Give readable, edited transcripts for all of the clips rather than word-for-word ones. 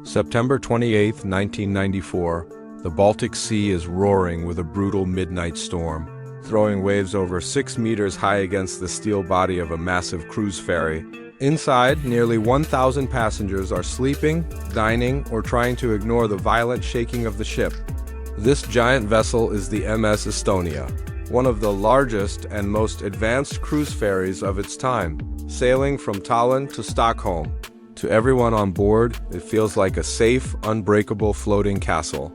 September 28, 1994, the Baltic Sea is roaring with a brutal midnight storm, throwing waves over 6 meters high against the steel body of a massive cruise ferry. Inside, nearly 1,000 passengers are sleeping, dining, or trying to ignore the violent shaking of the ship. This giant vessel is the MS Estonia, one of the largest and most advanced cruise ferries of its time, sailing from Tallinn to Stockholm. To everyone on board, it feels like a safe, unbreakable floating castle.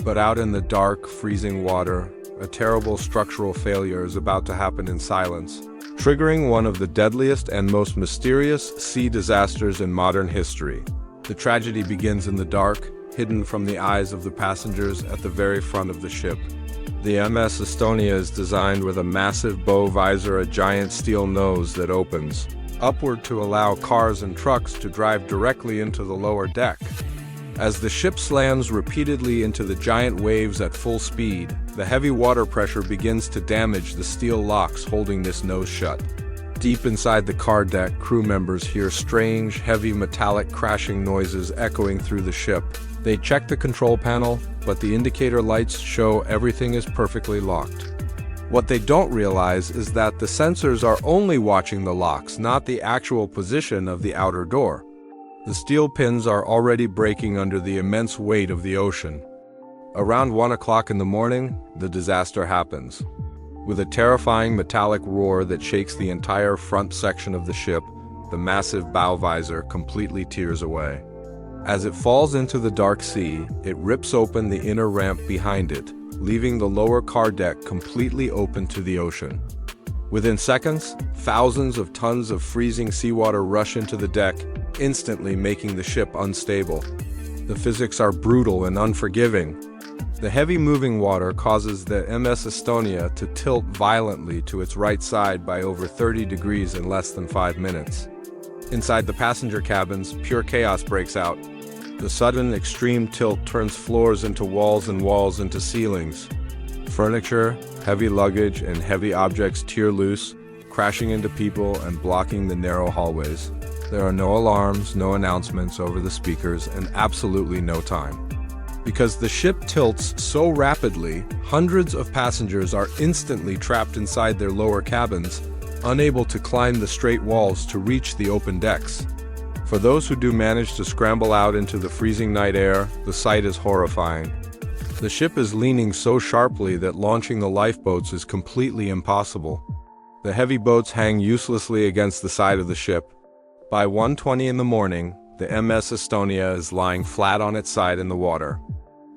But out in the dark, freezing water, a terrible structural failure is about to happen in silence, triggering one of the deadliest and most mysterious sea disasters in modern history. The tragedy begins in the dark, hidden from the eyes of the passengers at the very front of the ship. The MS Estonia is designed with a massive bow visor, a giant steel nose that opens upward to allow cars and trucks to drive directly into the lower deck. As the ship slams repeatedly into the giant waves at full speed, the heavy water pressure begins to damage the steel locks holding this nose shut. Deep inside the car deck, crew members hear strange, heavy metallic crashing noises echoing through the ship. They check the control panel, but the indicator lights show everything is perfectly locked. What they don't realize is that the sensors are only watching the locks, not the actual position of the outer door. The steel pins are already breaking under the immense weight of the ocean. Around 1 o'clock in the morning, the disaster happens. With a terrifying metallic roar that shakes the entire front section of the ship, the massive bow visor completely tears away. As it falls into the dark sea, it rips open the inner ramp behind it, leaving the lower car deck completely open to the ocean. Within seconds, thousands of tons of freezing seawater rush into the deck, instantly making the ship unstable. The physics are brutal and unforgiving. The heavy moving water causes the MS Estonia to tilt violently to its right side by over 30 degrees in less than 5 minutes. Inside the passenger cabins, pure chaos breaks out. The sudden extreme tilt turns floors into walls and walls into ceilings. Furniture, heavy luggage, and heavy objects tear loose, crashing into people and blocking the narrow hallways. There are no alarms, no announcements over the speakers, and absolutely no time. Because the ship tilts so rapidly, hundreds of passengers are instantly trapped inside their lower cabins, unable to climb the straight walls to reach the open decks. For those who do manage to scramble out into the freezing night air, the sight is horrifying. The ship is leaning so sharply that launching the lifeboats is completely impossible. The heavy boats hang uselessly against the side of the ship. By 1:20 in the morning, the MS Estonia is lying flat on its side in the water.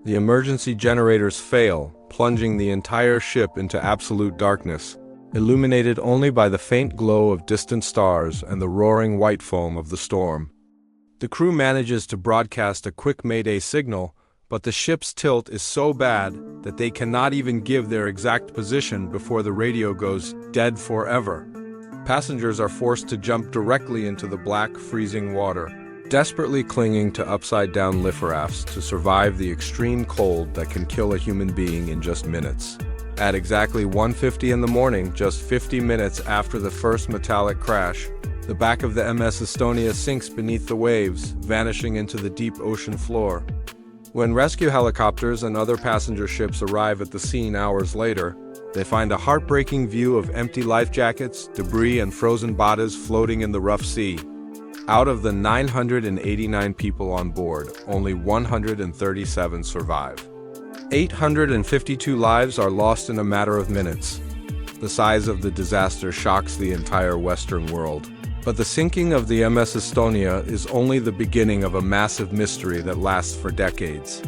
The emergency generators fail, plunging the entire ship into absolute darkness, illuminated only by the faint glow of distant stars and the roaring white foam of the storm. The crew manages to broadcast a quick mayday signal, but the ship's tilt is so bad that they cannot even give their exact position before the radio goes dead forever. Passengers are forced to jump directly into the black, freezing water, desperately clinging to upside-down life rafts to survive the extreme cold that can kill a human being in just minutes. At exactly 1:50 in the morning, just 50 minutes after the first metallic crash, the back of the MS Estonia sinks beneath the waves, vanishing into the deep ocean floor. When rescue helicopters and other passenger ships arrive at the scene hours later, they find a heartbreaking view of empty life jackets, debris, and frozen bodies floating in the rough sea. Out of the 989 people on board, only 137 survive. 852 lives are lost in a matter of minutes. The size of the disaster shocks the entire Western world. But the sinking of the MS Estonia is only the beginning of a massive mystery that lasts for decades.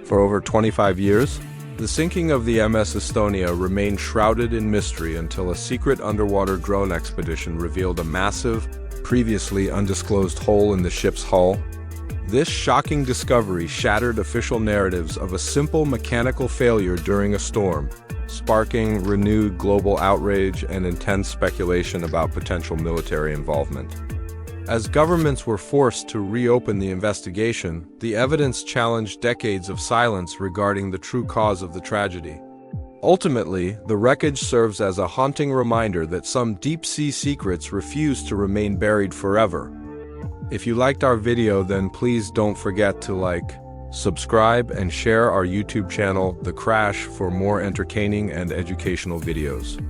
For over 25 years, the sinking of the MS Estonia remained shrouded in mystery until a secret underwater drone expedition revealed a massive, previously undisclosed hole in the ship's hull. This shocking discovery shattered official narratives of a simple mechanical failure during a storm, sparking renewed global outrage and intense speculation about potential military involvement. As governments were forced to reopen the investigation, the evidence challenged decades of silence regarding the true cause of the tragedy. Ultimately, the wreckage serves as a haunting reminder that some deep-sea secrets refuse to remain buried forever. If you liked our video, then please don't forget to like, subscribe, and share our YouTube channel, The Crash, for more entertaining and educational videos.